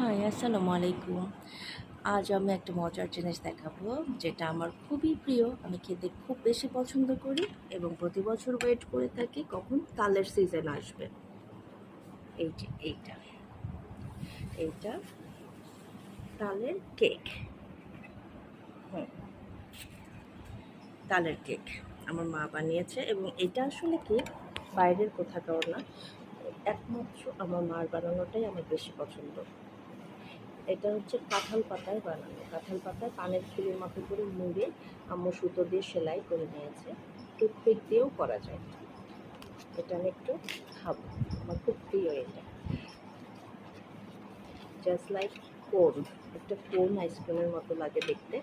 High, আসসালামু আলাইকুম। আজ আমি একটা মজার জিনিস দেখাবো, যেটা আমার খুবই প্রিয়। আমি খেতে খুব বেশি পছন্দ করি এবং প্রতি বছর ওয়েট করে থাকি কখন তালের সিজন আসবে। এই যে এইটা, এইটা তালের কেক। হুম, তালের কেক আমার মা বানিয়েছে এবং এটা আসলে কি বাইরের কোথাকার না, একমাত্র আমার মার বানানোটাই আমার বেশি পছন্দ। এটা হচ্ছে কাঁঠাল পাতায় বানানো। কাঁঠাল পাতায় পানের খিলির মতো করে মুড়ে আম্মু সুতো দিয়ে সেলাই করে নিয়েছে। টুথপিক দিয়েও করা যায়। এটা আমি একটু খাবো, আমার খুব প্রিয় এটা। জাস্ট লাইক কোন, একটা কোন আইসক্রিমের মতো লাগে দেখতে।